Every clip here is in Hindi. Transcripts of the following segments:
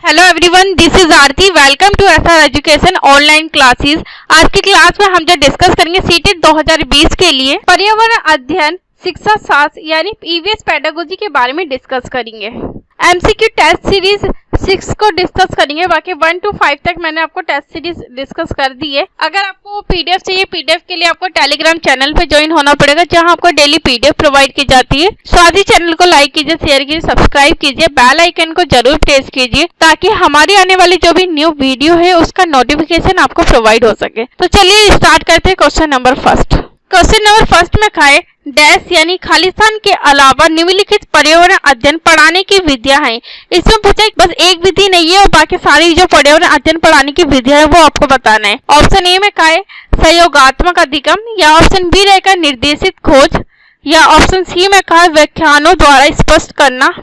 Hello everyone, this is Aarti. Welcome to SR education online classes. आज की क्लास में हम जो डिस्कस करेंगे सीटेट 2020 के लिए पर्यावरण अध्ययन शिक्षा शास्त्र यानी ईवीएस पेडागोजी के बारे में डिस्कस करेंगे। एमसीक्यू टेस्ट सीरीज 6 को डिस्कस करेंगे। बाकी 1 to 5 तक मैंने आपको टेस्ट सीरीज डिस्कस कर दी है। अगर आपको पीडीएफ चाहिए, पीडीएफ के लिए आपको टेलीग्राम चैनल पे ज्वाइन होना पड़ेगा, जहां आपको डेली पीडीएफ प्रोवाइड की जाती है। साथ ही चैनल को लाइक कीजिए, शेयर कीजिए, सब्सक्राइब कीजिए, बेल आइकन को जरूर प्रेस कीजिए ताकि हमारी आने वाली जो भी न्यू वीडियो है उसका नोटिफिकेशन आपको प्रोवाइड हो सके। तो चलिए स्टार्ट करते हैं। Question number first. Question number first में खाए डैश यानी खालिस्तान के अलावा निम्नलिखित पर्यावरण अध्ययन पढ़ाने की विधियां हैं। इसमें पूछा बस एक विधि नहीं है और बाकी सारी जो पर्यावरण अध्ययन पढ़ाने की विधियां है वो आपको बताना है। ऑप्शन ए में खाए सहयोगात्मक अधिगम, या ऑप्शन बी रहेगा निर्देशित खोज, या ऑप्शन सी में खाए व्याख्यानों द्वारा स्पष्ट करना,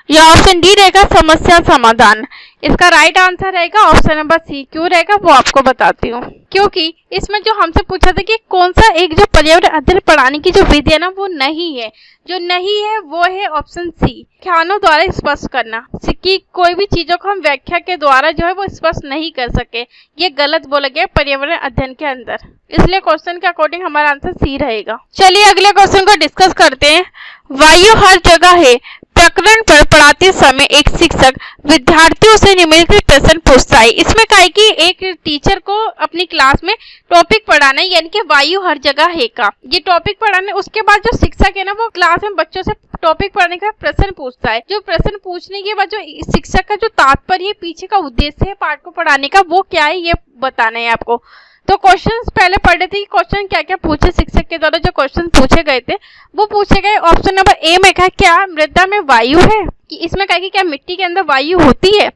या ऑप्शन डी रहेगा समस्या समाधान। इसका राइट आंसर रहेगा ऑप्शन नंबर सी। क्यों रहेगा वो आपको बताती हूँ। क्योंकि इसमें जो हमसे पूछा था कि कौन सा एक जो पर्यावरण अध्ययन पढ़ाने की जो विधि है ना वो नहीं है, जो नहीं है वो है ऑप्शन सी व्याख्यानों द्वारा स्पष्ट करना, कि कोई भी चीजों को हम व्याख्या के द्वारा जो है वो स्पष्ट नहीं कर सके। ये गलत बोला गया पर्यावरण अध्ययन के अंदर, इसलिए क्वेश्चन के अकॉर्डिंग हमारा आंसर सी रहेगा। चलिए अगले क्वेश्चन को डिस्कस करते हैं। वायु हर जगह है प्रकरण पर पढ़ाते समय एक शिक्षक विद्यार्थियों से निम्नलिखित प्रश्न पूछता है। इसमें क्या है कि एक टीचर को अपनी क्लास में टॉपिक पढ़ाना है, यानी कि वायु हर जगह है का ये टॉपिक पढ़ाना है। उसके बाद जो शिक्षक है ना वो क्लास में बच्चों से टॉपिक पढ़ने का प्रश्न पूछता है। जो प्रश्न पूछने के बाद जो शिक्षक का जो तात्पर्य पीछे का उद्देश्य है पाठ को पढ़ाने का वो क्या है ये बताना है आपको। तो क्वेश्चंस पहले पढ़ रहे थे कि क्वेश्चन क्या क्या पूछे शिक्षक के द्वारा। जो क्वेश्चन पूछे गए थे वो पूछे गए ऑप्शन नंबर ए में क्या क्या मृदा में वायु है, कि इसमें क्या क्या मिट्टी के अंदर वायु होती है।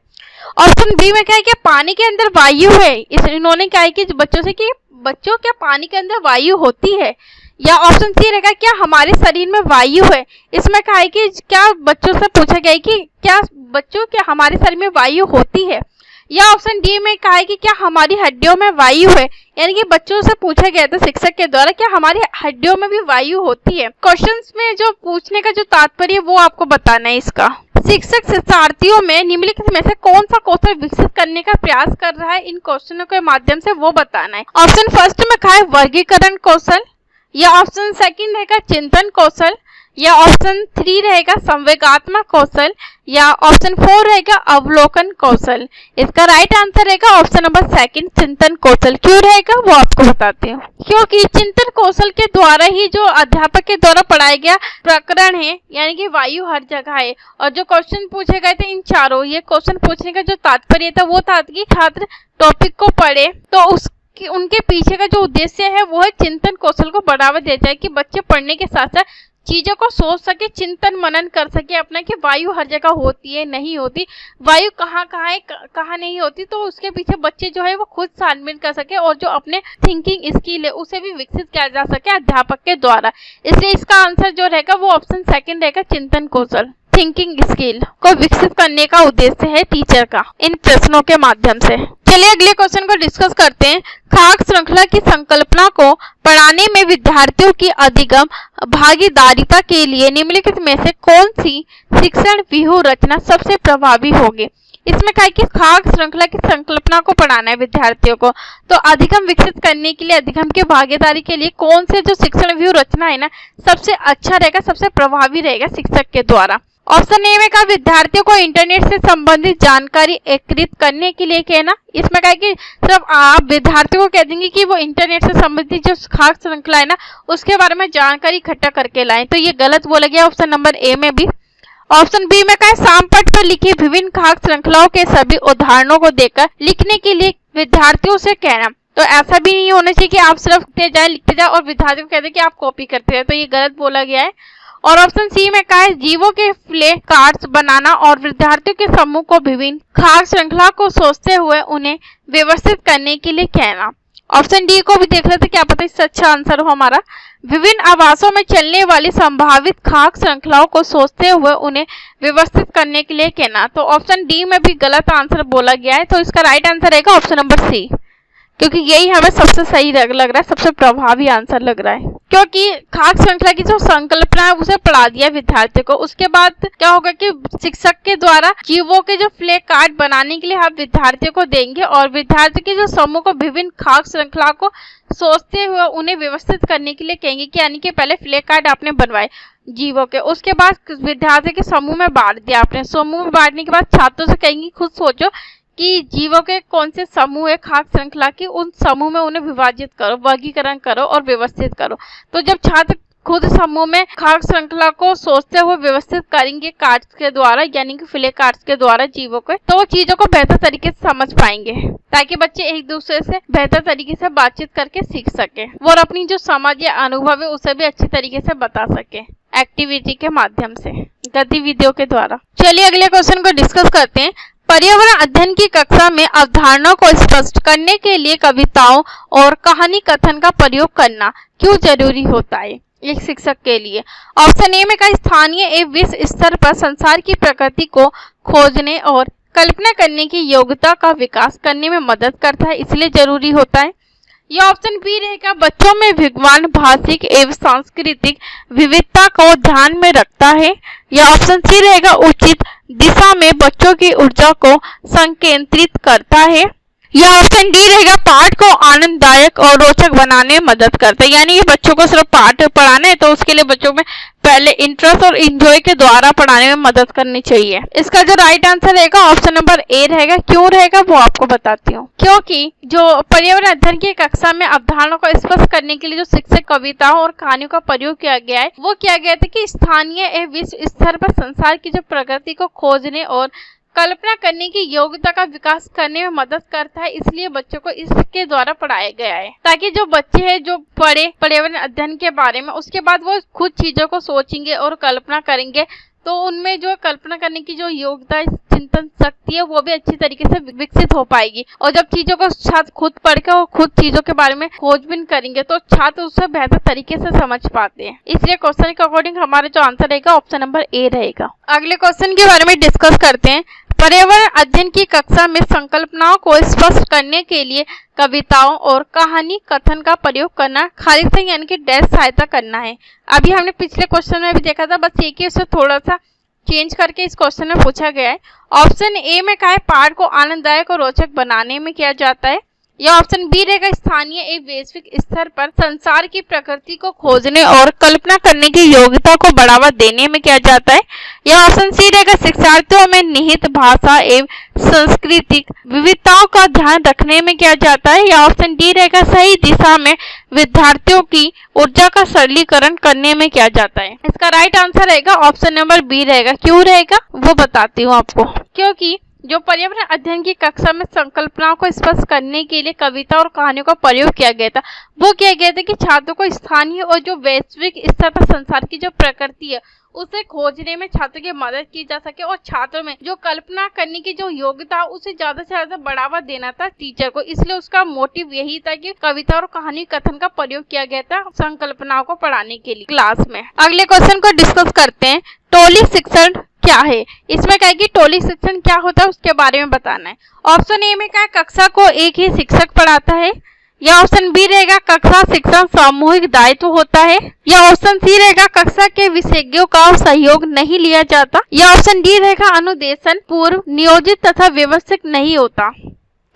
ऑप्शन बी में क्या है कि पानी के अंदर वायु है। इन्होंने क्या है कि बच्चों से कि बच्चों क्या पानी के अंदर वायु होती है, या ऑप्शन सी रहेगा क्या हमारे शरीर में वायु है। इसमें क्या है कि क्या बच्चों से पूछा गया कि क्या बच्चों क्या हमारे शरीर में वायु होती है, या ऑप्शन डी में कहा है कि क्या हमारी हड्डियों में वायु है। यानी कि बच्चों से पूछा गया था शिक्षक के द्वारा क्या हमारी हड्डियों में भी वायु होती है। क्वेश्चंस में जो पूछने का जो तात्पर्य वो आपको बताना है। इसका शिक्षक शिक्षार्थियों में निम्नलिखित में से कौन सा कौशल विकसित करने का प्रयास कर रहा है इन क्वेश्चनों के माध्यम से वो बताना है। ऑप्शन फर्स्ट में कहा है वर्गीकरण कौशल, या ऑप्शन सेकंड रहेगा चिंतन कौशल, या ऑप्शन 3 रहेगा संवेगात्मक कौशल, या ऑप्शन 4 रहेगा अवलोकन कौशल। इसका राइट आंसर रहेगा ऑप्शन नंबर सेकंड चिंतन कौशल। क्यों रहेगा वो आपको बताती हूँ। क्योंकि चिंतन कौशल के द्वारा ही जो अध्यापक के द्वारा पढ़ाया गया प्रकरण है यानी कि वायु हर जगह है, और जो क्वेश्चन पूछे गए थे इन चारों, ये क्वेश्चन पूछने का जो तात्पर्य था वो था कि छात्र टॉपिक को पढ़े तो उनके पीछे का जो उद्देश्य है वो है चिंतन कौशल को बढ़ावा दिया जाए, कि बच्चे पढ़ने के साथ साथ चीजों को सोच सके, चिंतन मनन कर सके अपना, कि वायु हर जगह होती है नहीं होती, वायु कहाँ कहाँ है कहाँ नहीं होती। तो उसके पीछे बच्चे जो है वो खुद छानबीन कर सके और जो अपने थिंकिंग स्किल है उसे भी विकसित किया जा सके अध्यापक के द्वारा। इसलिए इसका आंसर जो रहेगा वो ऑप्शन सेकंड रहेगा चिंतन कौशल। थिंकिंग स्किल को विकसित करने का उद्देश्य है टीचर का इन प्रश्नों के माध्यम से। चलिए अगले क्वेश्चन को डिस्कस करते हैं। खाक श्रृंखला की संकल्पना को पढ़ाने में विद्यार्थियों की अधिगम भागीदारिता के लिए निम्नलिखित में से कौन सी शिक्षण व्यूह रचना सबसे प्रभावी होगी। इसमें कहा कि खाक श्रृंखला की संकल्पना को पढ़ाना है विद्यार्थियों को, तो अधिगम विकसित करने के लिए अधिगम के भागीदारी के लिए कौन से जो शिक्षण व्यूह रचना है ना सबसे अच्छा रहेगा, सबसे प्रभावी रहेगा शिक्षक के द्वारा। ऑप्शन ए में कहा विद्यार्थियों को इंटरनेट से संबंधित जानकारी एकत्रित करने के लिए कहना। इसमें कहा कि सिर्फ आप विद्यार्थियों को कह देंगे कि वो इंटरनेट से संबंधित जो खाक श्रृंखला है ना उसके बारे में जानकारी इकट्ठा करके लाएं, तो ये गलत बोला गया ऑप्शन नंबर ए में भी। ऑप्शन बी में कहा सामपट पर लिखी विभिन्न खाक श्रृंखलाओं के सभी उदाहरणों को देकर लिखने के लिए विद्यार्थियों से कहना। तो ऐसा भी नहीं होना चाहिए कि आप सिर्फ लिखते जाए और विद्यार्थियों को कहते हैं कि आप कॉपी करते हैं, तो ये गलत बोला गया है। और ऑप्शन सी में कहा है जीवों के फ्ले कार्ड्स बनाना और विद्यार्थियों के समूह को विभिन्न खाक श्रृंखला को सोचते हुए उन्हें व्यवस्थित करने के लिए कहना। ऑप्शन डी को भी देख लेते क्या पता इससे अच्छा आंसर हो हमारा। विभिन्न आवासों में चलने वाली संभावित खाक श्रृंखलाओं को सोचते हुए उन्हें व्यवस्थित करने के लिए कहना। तो ऑप्शन डी में भी गलत आंसर बोला गया है, तो इसका राइट आंसर रहेगा ऑप्शन नंबर सी। क्योंकि यही हमें सबसे सही लग रहा है, सबसे प्रभावी आंसर लग रहा है। क्योंकि खाक श्रृंखला की जो संकल्पना है उसे पढ़ा दिया विद्यार्थी को, उसके बाद क्या होगा कि शिक्षक के द्वारा जीवों के जो फ्लैग कार्ड बनाने के लिए आप विद्यार्थियों को देंगे और विद्यार्थी के जो समूह को विभिन्न खाक श्रृंखला को सोचते हुए उन्हें व्यवस्थित करने के लिए कहेंगे कि यानी कि पहले फ्लैग कार्ड आपने बनवाए जीवों के, उसके बाद विद्यार्थी के समूह में बांट दिया आपने। समूह में बांटने के बाद छात्रों से कहेंगे खुद सोचो कि जीवों के कौन से समूह है खाक श्रृंखला की, उन समूह में उन्हें विभाजित करो, वर्गीकरण करो और व्यवस्थित करो। तो जब छात्र खुद समूह में खाक श्रृंखला को सोचते हुए व्यवस्थित करेंगे कार्ड्स के द्वारा, यानी कि फ्लैग कार्ड्स के द्वारा जीवों को, तो वो चीजों को बेहतर तरीके से समझ पाएंगे, ताकि बच्चे एक दूसरे से बेहतर तरीके से बातचीत करके सीख सके और अपनी जो समझ या अनुभव है उसे भी अच्छी तरीके से बता सके एक्टिविटी के माध्यम से, गतिविधियों के द्वारा। चलिए अगले क्वेश्चन को डिस्कस करते हैं। पर्यावरण अध्ययन की कक्षा में अवधारणाओं को स्पष्ट करने के लिए कविताओं और कहानी कथन का प्रयोग करना क्यों जरूरी होता है एक शिक्षक के लिए? ऑप्शन ए में कहा स्थानीय एवं विश्व स्तर पर संसार की प्रकृति को खोजने और कल्पना करने की योग्यता का विकास करने में मदद करता है, इसलिए जरूरी होता है। यह ऑप्शन बी रहेगा बच्चों में विद्वान भाषिक एवं सांस्कृतिक विविधता को ध्यान में रखता है। यह ऑप्शन सी रहेगा उचित दिशा में बच्चों की ऊर्जा को संकेंद्रित करता है। यह ऑप्शन डी रहेगा पाठ को आनंददायक और रोचक बनाने में मदद करता है, यानी ये बच्चों को सिर्फ पाठ पढ़ाना है तो उसके लिए बच्चों में पहले इंटरेस्ट और इंजॉय के द्वारा पढ़ाने में मदद करनी चाहिए। इसका जो राइट आंसर रहेगा ऑप्शन नंबर ए रहेगा। क्यों रहेगा वो आपको बताती हूँ। क्योंकि जो पर्यावरण अध्ययन की कक्षा में अवधारणा को स्पष्ट करने के लिए जो शिक्षक कविताओं और कहानियों का प्रयोग किया गया है वो किया गया था कि स्थानीय एवं विश्व स्तर पर संसार की जो प्रकृति को खोजने और कल्पना करने की योग्यता का विकास करने में मदद करता है, इसलिए बच्चों को इसके द्वारा पढ़ाया गया है, ताकि जो बच्चे हैं जो पढ़े पर्यावरण अध्ययन के बारे में उसके बाद वो खुद चीजों को सोचेंगे और कल्पना करेंगे, तो उनमें जो कल्पना करने की जो योग्यता चिंतन शक्ति है वो भी अच्छी तरीके से विकसित हो पाएगी। और जब चीजों को छात्र खुद पढ़ के और खुद चीजों के बारे में खोजबीन करेंगे तो छात्र उससे बेहतर तरीके से समझ पाते हैं। इसलिए क्वेश्चन के अकॉर्डिंग हमारा जो आंसर रहेगा ऑप्शन नंबर ए रहेगा। अगले क्वेश्चन के बारे में डिस्कस करते हैं। पर्यावरण अध्ययन की कक्षा में संकल्पनाओं को स्पष्ट करने के लिए कविताओं और कहानी कथन का प्रयोग करना खाली से यानी कि डैश सहायता करना है। अभी हमने पिछले क्वेश्चन में भी देखा था, बस एक ही उससे थोड़ा सा चेंज करके इस क्वेश्चन में पूछा गया है। ऑप्शन ए में कहा है पाठ को आनंददायक और रोचक बनाने में किया जाता है। यह ऑप्शन बी रहेगा स्थानीय एवं वैश्विक स्तर पर संसार की प्रकृति को खोजने और कल्पना करने की योग्यता को बढ़ावा देने में किया जाता है। यह ऑप्शन सी रहेगा शिक्षार्थियों में निहित भाषा एवं सांस्कृतिक विविधताओं का ध्यान रखने में किया जाता है। यह ऑप्शन डी रहेगा सही दिशा में विद्यार्थियों की ऊर्जा का सरलीकरण करने में किया जाता है। इसका राइट आंसर रहेगा ऑप्शन नंबर बी रहेगा। क्यों रहेगा वो बताती हूँ आपको। क्योंकि जो पर्यावरण अध्ययन की कक्षा में संकल्पनाओं को स्पष्ट करने के लिए कविता और कहानियों का प्रयोग किया गया था, वो किया गया था कि छात्रों को स्थानीय और जो वैश्विक स्तर पर संसार की जो प्रकृति है उसे खोजने में छात्रों की मदद की जा सके और छात्रों में जो कल्पना करने की जो योग्यता उसे ज्यादा से ज्यादा बढ़ावा देना था टीचर को। इसलिए उसका मोटिव यही था कि कविता और कहानी कथन का प्रयोग किया गया था संकल्पनाओं को पढ़ाने के लिए क्लास में। अगले क्वेश्चन को डिस्कस करते हैं। टोली शिक्षण क्या है? इसमें क्या है कि टोली शिक्षण क्या होता है उसके बारे में बताना है। ऑप्शन ए में क्या है कक्षा को एक ही शिक्षक पढ़ाता है। या ऑप्शन बी रहेगा कक्षा शिक्षण सामूहिक दायित्व होता है। या ऑप्शन सी रहेगा कक्षा के विशेषज्ञों का सहयोग नहीं लिया जाता। या ऑप्शन डी रहेगा अनुदेशन पूर्व नियोजित तथा व्यवस्थित नहीं होता।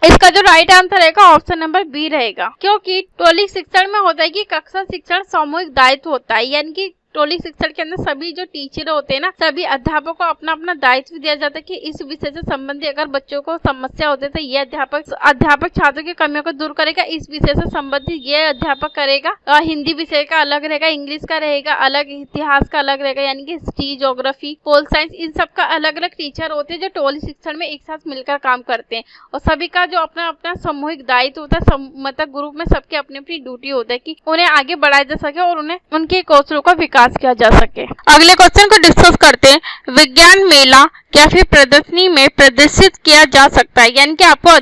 इसका जो राइट आंसर रहेगा ऑप्शन नंबर बी रहेगा। क्योंकि टोली शिक्षण में होता है कि कक्षा शिक्षण सामूहिक दायित्व होता है, यानी कि टोली शिक्षण के अंदर सभी जो टीचर होते हैं ना, सभी अध्यापकों को अपना अपना दायित्व दिया जाता है कि इस विषय से संबंधित अगर बच्चों को समस्या होती है तो ये अध्यापक छात्रों की कमियों को दूर करेगा, इस विषय से संबंधित ये अध्यापक करेगा। हिंदी विषय का अलग रहेगा, इंग्लिश का रहेगा अलग, इतिहास का अलग रहेगा, यानी कि हिस्ट्री, ज्योग्राफी, पोल साइंस, इन सब का अलग अलग टीचर होते हैं जो टोली शिक्षण में एक साथ मिलकर काम करते हैं। और सभी का जो अपना अपना सामूहिक दायित्व होता है, मतलब ग्रुप में सबकी अपनी अपनी ड्यूटी होता है कि उन्हें आगे बढ़ाया जा सके और उन्हें उनके कौशलों का विकास किया जा सके। अगले क्वेश्चन को डिस्कस करते हैं। विज्ञान मेला या फिर प्रदर्शनी में प्रदर्शित किया जा सकता है, यानी कि आपको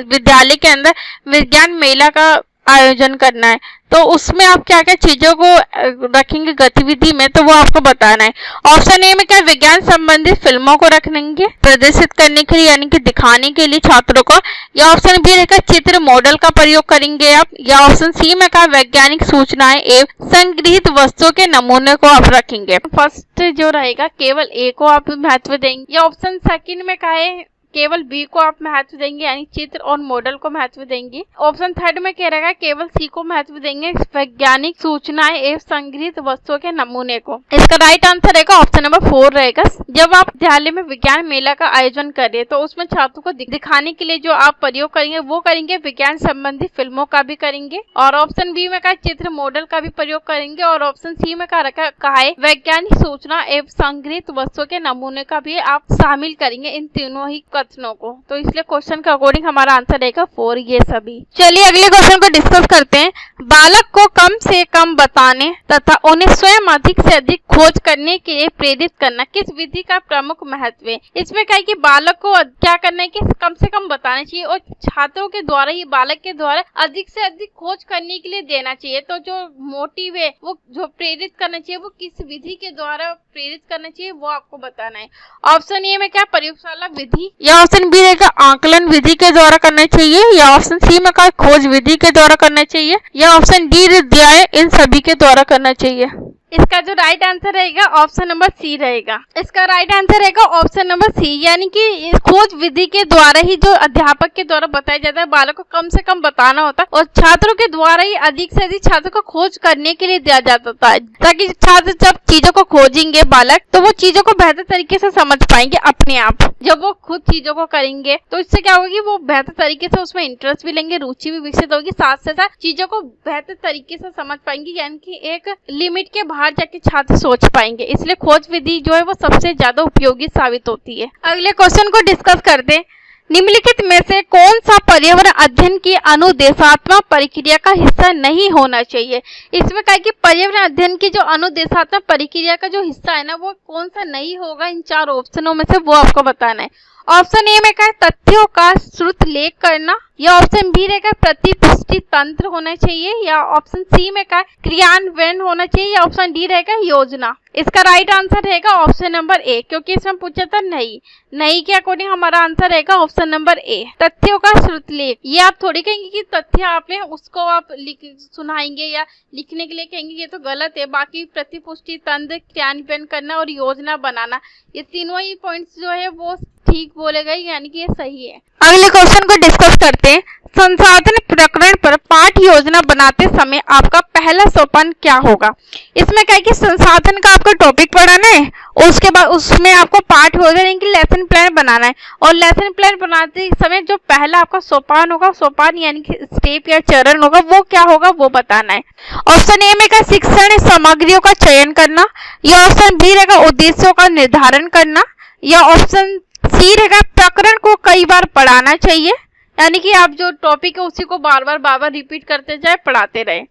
विद्यालय के अंदर विज्ञान मेला का आयोजन करना है। तो उसमें आप क्या क्या चीजों को रखेंगे गतिविधि में, तो वो आपको बताना है। ऑप्शन ए में क्या, विज्ञान संबंधित फिल्मों को रखेंगे प्रदर्शित करने के लिए यानी कि दिखाने के लिए छात्रों को, या ऑप्शन बी रहेगा चित्र मॉडल का प्रयोग करेंगे आप, या ऑप्शन सी में क्या, वैज्ञानिक सूचनाएं एवं संग्रहित वस्तुओं के नमूने को आप रखेंगे। फर्स्ट जो रहेगा केवल ए को आप महत्व देंगे, या ऑप्शन सेकंड में क्या है, केवल बी को आप महत्व देंगे यानी चित्र और मॉडल को महत्व देंगे। ऑप्शन थर्ड में क्या रहेगा, केवल सी को महत्व देंगे, वैज्ञानिक सूचनाएं एवं संग्रहित वस्तुओं के नमूने को। इसका राइट आंसर रहेगा ऑप्शन नंबर 4 रहेगा। जब आप विद्यालय में विज्ञान मेला का आयोजन करें तो उसमें छात्रों को दिखाने के लिए जो आप प्रयोग करेंगे वो करेंगे विज्ञान संबंधी फिल्मों का भी करेंगे, और ऑप्शन बी में का चित्र मॉडल का भी प्रयोग करेंगे, और ऑप्शन सी में कहा है वैज्ञानिक सूचना एवं संग्रहित वस्तुओं के नमूने का भी आप शामिल करेंगे इन तीनों ही कथनों को। तो इसलिए क्वेश्चन के अकॉर्डिंग हमारा आंसर रहेगा 4 ये सभी। चलिए अगले क्वेश्चन को डिस्कस करते हैं। बालक को कम से कम बताने तथा उन्हें स्वयं अधिक से अधिक खोज करने के लिए प्रेरित करना किस विधि का प्रमुख महत्व है। इसमें क्या है कि बालक को क्या करना है कि कम से कम बताना चाहिए और छात्रों के द्वारा ही बालक के द्वारा अधिक से अधिक खोज करने के लिए देना चाहिए। तो जो मोटिव है वो जो प्रेरित करना चाहिए वो किस विधि के द्वारा प्रेरित करना चाहिए वो आपको बताना है। ऑप्शन ए में क्या, प्रयोगशाला विधि, या ऑप्शन बी रहेगा आकलन विधि के द्वारा करना चाहिए, या ऑप्शन सी में क्या खोज विधि के द्वारा करना चाहिए, या ऑप्शन डी अध्याय इन सभी के द्वारा करना चाहिए। इसका जो राइट आंसर रहेगा ऑप्शन नंबर सी रहेगा। इसका राइट आंसर रहेगा ऑप्शन नंबर सी, यानी कि खोज विधि के द्वारा ही जो अध्यापक के द्वारा बताया जाता है बालक को कम से कम बताना होता है और छात्रों के द्वारा ही अधिक से अधिक छात्रों को खोज करने के लिए दिया जाता है, ताकि छात्र जब चीजों को खोजेंगे बालक तो वो चीजों को बेहतर तरीके से समझ पाएंगे अपने आप। जब वो खुद चीजों को करेंगे तो इससे क्या होगा कि वो बेहतर तरीके से उसमें इंटरेस्ट भी लेंगे, रुचि भी विकसित होगी, साथ से साथ चीजों को बेहतर तरीके से समझ पाएंगे, यानी कि एक लिमिट के बाहर जाके छात्र सोच पाएंगे। इसलिए खोज विधि जो है वो सबसे ज्यादा उपयोगी साबित होती है। अगले क्वेश्चन को डिस्कस करते हैं। निम्नलिखित में से कौन सा पर्यावरण अध्ययन की अनुदेशात्मक प्रक्रिया का हिस्सा नहीं होना चाहिए। इसमें क्या है कि पर्यावरण अध्ययन की जो अनुदेशात्मक प्रक्रिया का जो हिस्सा है ना वो कौन सा नहीं होगा, इन 4 ऑप्शनों में से वो आपको बताना है। ऑप्शन ए में क्या है, तथ्यों का श्रुत लेख करना, या ऑप्शन बी रहेगा प्रतिपुष्टि तंत्र होना चाहिए, या ऑप्शन सी में क्या है क्रियान्वयन होना चाहिए, या ऑप्शन डी रहेगा योजना। इसका राइट आंसर रहेगा ऑप्शन नंबर ए, क्योंकि इसमें पूछा था नहीं के अकॉर्डिंग हमारा आंसर रहेगा ऑप्शन नंबर ए, तथ्यों का श्रुत लेख। ये आप थोड़ी कहेंगे कि तथ्य आपने उसको आप सुनाएंगे या लिखने के लिए कहेंगे, ये तो गलत है। बाकी प्रतिपुष्टि तंत्र, क्रियान्वयन करना और योजना बनाना, ये तीनों ही पॉइंट्स जो है वो ठीक बोले गए, यानी कि ये सही है। अगले क्वेश्चन को डिस्कस करते हैं। संसाधन प्रकरण पर पाठ योजना बनाते समय आपका पहला सोपान क्या होगा। इसमें क्या है कि संसाधन का आपको टॉपिक पढ़ाना है और उसके बाद उसमें आपको पाठ योजना यानी कि लेसन प्लान बनाना है, और लेसन प्लान बनाते समय जो पहला आपका सोपान होगा, सोपान यानी कि स्टेप या चरण होगा, वो क्या होगा वो बताना है। ऑप्शन ए में का शिक्षण सामग्रियों का चयन करना, या ऑप्शन बी रहेगा उद्देश्यों का निर्धारण करना, या ऑप्शन सी रहेगा प्रकरण को कई बार पढ़ाना चाहिए, यानी कि आप जो टॉपिक है उसी को बार बार रिपीट करते जाए, पढ़ाते रहे,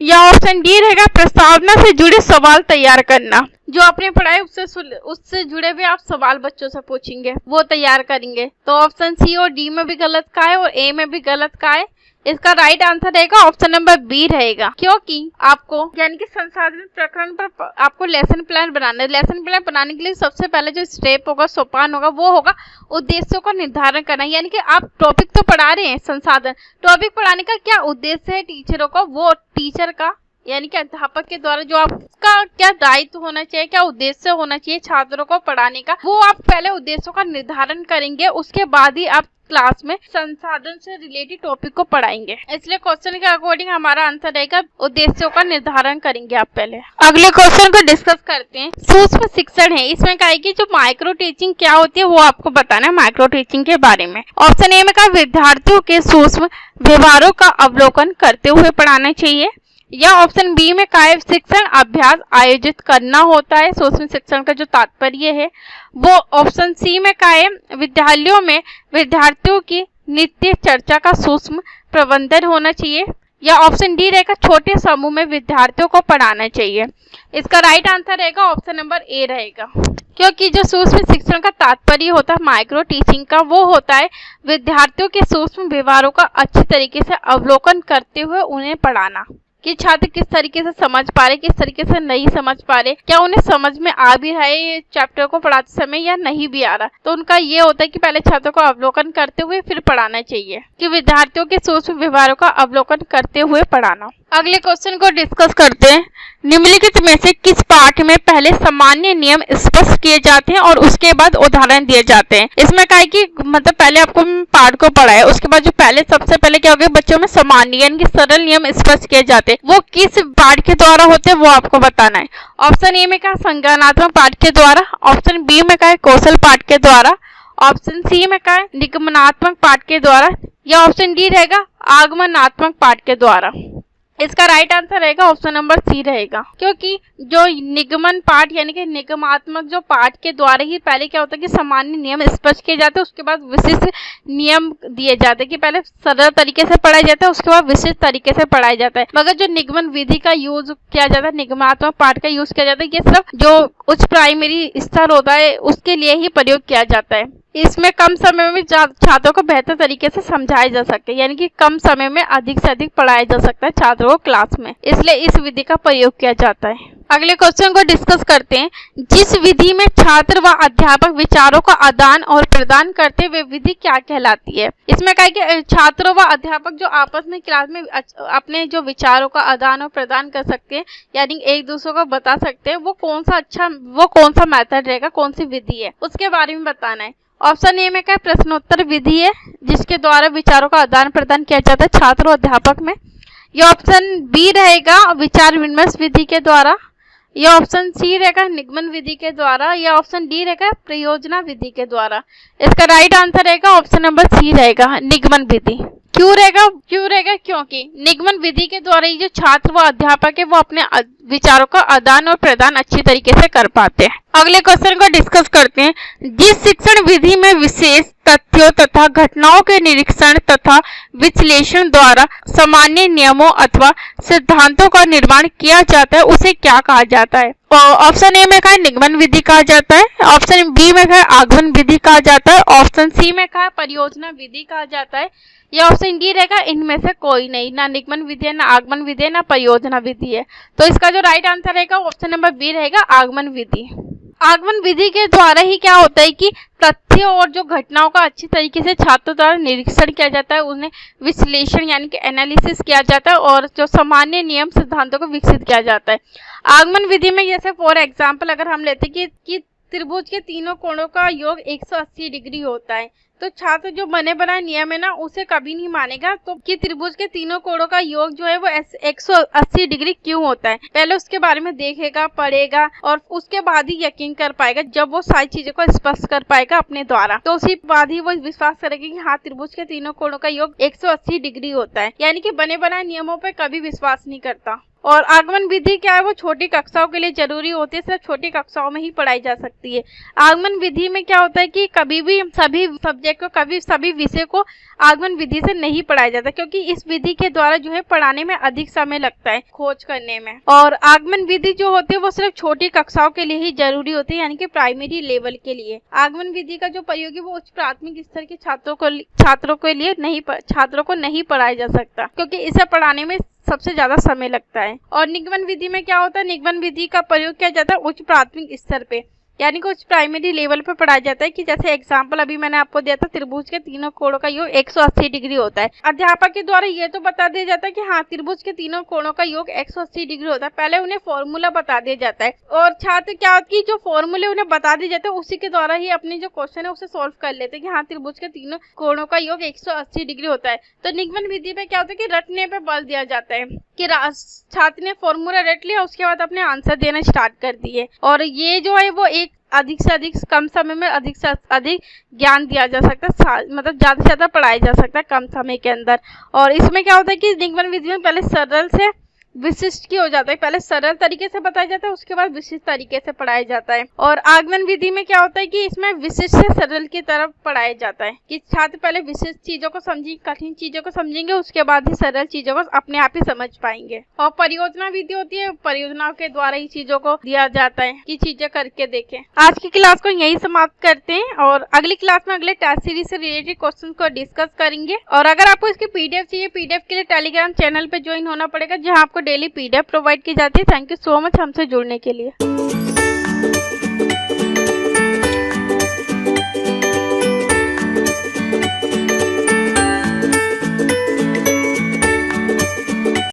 या ऑप्शन डी रहेगा प्रस्तावना से जुड़े सवाल तैयार करना, जो आपने पढ़ाए उससे जुड़े हुए आप सवाल बच्चों से पूछेंगे वो तैयार करेंगे। तो ऑप्शन सी और डी में भी गलत का है और ए में भी गलत का है। इसका राइट आंसर रहेगा ऑप्शन नंबर बी रहेगा, क्योंकि आपको यानी कि संसाधन प्रकरण पर आपको लेसन प्लान बनाना है। लेसन प्लान बनाने के लिए सबसे पहले जो स्टेप होगा, सोपान होगा, वो होगा उद्देश्यों का निर्धारण करना, यानी कि आप टॉपिक तो पढ़ा रहे हैं संसाधन, टॉपिक पढ़ाने का क्या उद्देश्य है टीचरों का, वो टीचर का यानी कि अध्यापक के द्वारा जो आपका क्या दायित्व होना चाहिए, क्या उद्देश्य होना चाहिए छात्रों को पढ़ाने का, वो आप पहले उद्देश्यों का निर्धारण करेंगे, उसके बाद ही आप क्लास में संसाधन से रिलेटेड टॉपिक को पढ़ाएंगे। इसलिए क्वेश्चन के अकॉर्डिंग हमारा आंसर रहेगा उद्देश्यों का निर्धारण करेंगे आप पहले। अगले क्वेश्चन को डिस्कस करते हैं। सूक्ष्म शिक्षण है, इसमें क्या है कि जो माइक्रो टीचिंग क्या होती है वो आपको बताना है माइक्रो टीचिंग के बारे में। ऑप्शन ए में क्या विद्यार्थियों के सूक्ष्म व्यवहारों का अवलोकन करते हुए पढ़ाना चाहिए, या ऑप्शन बी में काय शिक्षण अभ्यास आयोजित करना होता है। सूक्ष्म शिक्षण का जो तात्पर्य है वो ऑप्शन सी में काय विद्यालयों में विद्यार्थियों की नित्य चर्चा का सूक्ष्म प्रबंधन होना चाहिए, या ऑप्शन डी रहेगा छोटे समूह में विद्यार्थियों को पढ़ाना चाहिए। इसका राइट आंसर रहेगा ऑप्शन नंबर ए रहेगा, क्योंकि जो सूक्ष्म शिक्षण का तात्पर्य होता है माइक्रो टीचिंग का, वो होता है विद्यार्थियों के सूक्ष्म व्यवहारों का अच्छी तरीके से अवलोकन करते हुए उन्हें पढ़ाना, कि छात्र किस तरीके से समझ पा रहे, किस तरीके से नहीं समझ पा रहे, क्या उन्हें समझ में आ भी रहा है ये चैप्टर को पढ़ाते समय या नहीं भी आ रहा। तो उनका ये होता है कि पहले छात्रों को अवलोकन करते हुए फिर पढ़ाना चाहिए, कि विद्यार्थियों के सूक्ष्म व्यवहारों का अवलोकन करते हुए पढ़ाना। अगले क्वेश्चन को डिस्कस करते हैं। निम्नलिखित में से किस पाठ में पहले सामान्य नियम स्पष्ट किए जाते हैं और उसके बाद उदाहरण दिए जाते हैं। इसमें क्या है कि मतलब पहले आपको पाठ को पढ़ा है, उसके बाद जो पहले सबसे पहले क्या हो गया, बच्चों में सामान्य यानी कि सरल नियम स्पष्ट किए जाते हैं, वो किस पाठ के द्वारा होते हैं वो आपको बताना है। ऑप्शन ए में क्या संज्ञानात्मक पाठ के द्वारा, ऑप्शन बी में क्या है कौशल पाठ के द्वारा, ऑप्शन सी में क्या है निगमनात्मक पाठ के द्वारा, या ऑप्शन डी रहेगा आगमनात्मक पाठ के द्वारा। इसका राइट आंसर रहेगा ऑप्शन नंबर सी रहेगा, क्योंकि जो निगमन पाठ यानी कि निगमात्मक जो पाठ के द्वारा ही पहले क्या होता है कि सामान्य नियम स्पष्ट किए जाते हैं, उसके बाद विशिष्ट नियम दिए जाते हैं, कि पहले सरल तरीके से पढ़ाया जाता है उसके बाद विशिष्ट तरीके से पढ़ाया जाता है। मगर जो निगमन विधि का यूज किया जाता है, निगमात्मक पाठ का यूज किया जाता है, ये सिर्फ जो उच्च प्राइमरी स्तर होता है उसके लिए ही प्रयोग किया जाता है। इसमें कम समय में छात्रों को बेहतर तरीके से समझाया जा सके, यानी कि कम समय में अधिक से अधिक पढ़ाया जा सकता है छात्रों को क्लास में, इसलिए इस विधि का प्रयोग किया जाता है। अगले क्वेश्चन को डिस्कस करते हैं। जिस विधि में छात्र व अध्यापक विचारों का आदान और प्रदान करते हुए विधि क्या कहलाती है। इसमें क्या है कि छात्रों व अध्यापक जो आपस में क्लास में अपने जो विचारों का आदान और प्रदान कर सकते हैं, यानी एक दूसरे को बता सकते हैं, वो कौन सा मेथड रहेगा, कौन सी विधि है, उसके बारे में बताना है। ऑप्शन ए में क्या प्रश्नोत्तर विधि है, जिसके द्वारा विचारों का आदान प्रदान किया जाता है छात्र और अध्यापक में। यह ऑप्शन बी रहेगा विचार विमर्श विधि के द्वारा, यह ऑप्शन सी रहेगा निगमन विधि के द्वारा, या ऑप्शन डी रहेगा प्रयोजना विधि के द्वारा। इसका राइट आंसर रहेगा ऑप्शन नंबर सी रहेगा निगमन विधि। क्यों रहेगा क्योंकि निगमन विधि के द्वारा ही जो छात्र व अध्यापक है वो अपने विचारों का आदान और प्रदान अच्छी तरीके से कर पाते हैं। अगले क्वेश्चन को डिस्कस करते हैं। जिस शिक्षण विधि में विशेष तथ्यों तथा घटनाओं के निरीक्षण तथा विश्लेषण द्वारा सामान्य नियमों अथवा सिद्धांतों का निर्माण किया जाता है उसे क्या कहा जाता है। ऑप्शन ए में क्या है निगमन विधि कहा जाता है, ऑप्शन बी में क्या है आगमन विधि कहा जाता है, ऑप्शन सी में क्या है परियोजना विधि कहा जाता है, या ऑप्शन डी रहेगा इनमें से कोई नहीं, ना निगमन विधि है, ना आगमन विधि है, ना परियोजना विधि है। तो इसका जो राइट आंसर रहेगा ऑप्शन नंबर बी रहेगा आगमन विधि। आगमन विधि के द्वारा ही क्या होता है कि तथ्यों और जो घटनाओं का अच्छी तरीके से छात्रों द्वारा निरीक्षण किया जाता है, उन्हें विश्लेषण यानी कि एनालिसिस किया जाता है और जो सामान्य नियम सिद्धांतों को विकसित किया जाता है। आगमन विधि में जैसे फॉर एग्जाम्पल अगर हम लेते कि त्रिभुज के तीनों कोणों का योग 180 डिग्री होता है, तो छात्र जो बने बनाए नियम है ना उसे कभी नहीं मानेगा, तो कि त्रिभुज के तीनों कोणों का योग जो है वो 180 डिग्री क्यों होता है, पहले उसके बारे में देखेगा, पढ़ेगा और उसके बाद ही यकीन कर पाएगा। जब वो सारी चीजों को स्पष्ट कर पाएगा अपने द्वारा, तो उसी बाद ही वो विश्वास करेगा कि हाँ त्रिभुज के तीनों कोणों का योग 180 डिग्री होता है, यानी कि बने बनाए नियमों पर कभी विश्वास नहीं करता। और आगमन विधि क्या है वो छोटी कक्षाओं के लिए जरूरी होती है, सिर्फ छोटी कक्षाओं में ही पढ़ाई जा सकती है। आगमन विधि में क्या होता है कि कभी भी सभी सब्जेक्ट को कभी सभी विषय को आगमन विधि से नहीं पढ़ाया जाता, क्योंकि इस विधि के द्वारा जो है पढ़ाने में अधिक समय लगता है खोज करने में। और आगमन विधि जो होती है वो सिर्फ छोटी कक्षाओं के लिए ही जरूरी होती है, यानी कि प्राइमरी लेवल के लिए। आगमन विधि का जो प्रयोग है वो उच्च प्राथमिक स्तर के छात्रों को नहीं पढ़ाया जा सकता, क्योंकि इसे पढ़ाने में सबसे ज्यादा समय लगता है। और निगमन विधि में क्या होता है, निगमन विधि का प्रयोग किया जाता है उच्च प्राथमिक स्तर पे, यानी कि उच्च प्राइमरी लेवल पे पढ़ाया जाता है। कि जैसे एग्जांपल अभी मैंने आपको दिया था त्रिभुज के तीनों कोणों का योग 180 डिग्री होता है। अध्यापक के द्वारा ये तो बता दिया जाता है कि हाँ त्रिभुज के तीनों कोणों का योग 180 डिग्री होता है, पहले उन्हें फॉर्मूला बता दिया जाता है और छात्र क्या कि जो फॉर्मूले उन्हें बता दिए जाते हैं उसी के द्वारा ही अपने जो क्वेश्चन है उसे सोल्व कर लेते हैं कि हाँ त्रिभुज के तीनों कोणों का योग 180 डिग्री होता है। तो निगमन विधि पे क्या होता है कि रटने पे बल दिया जाता है कि छात्र ने फॉर्मूला रट लिया, उसके बाद अपने आंसर देना स्टार्ट कर दिए, और ये जो है वो एक अधिक से अधिक कम समय में अधिक से अधिक ज्ञान दिया जा सकता है, मतलब ज्यादा से ज्यादा पढ़ाया जा सकता है कम समय के अंदर। और इसमें क्या होता है कि निगमन विधि में पहले सरल से विशिष्ट की हो जाता है। पहले सरल तरीके से बताया जाता है, उसके बाद विशिष्ट तरीके से पढ़ाया जाता है। और आगमन विधि में क्या होता है कि इसमें विशिष्ट से सरल की तरफ पढ़ाया जाता है कि छात्र पहले विशिष्ट चीजों को समझेंगे, कठिन चीजों को समझेंगे, उसके बाद ही सरल चीजों को अपने आप ही समझ पाएंगे। और परियोजना विधि होती है, परियोजनाओं के द्वारा ही चीजों को दिया जाता है कि चीजें करके देखें। आज की क्लास को यही समाप्त करते हैं और अगली क्लास में अगले टेस्ट सीरीज से रिलेटेड क्वेश्चन को डिस्कस करेंगे। और अगर आपको इसकी पीडीएफ चाहिए, पीडीएफ के लिए टेलीग्राम चैनल पे ज्वाइन होना पड़ेगा, जहां आपको डेली पीडीएफ प्रोवाइड की जाती है। थैंक यू सो मच हमसे जुड़ने के लिए।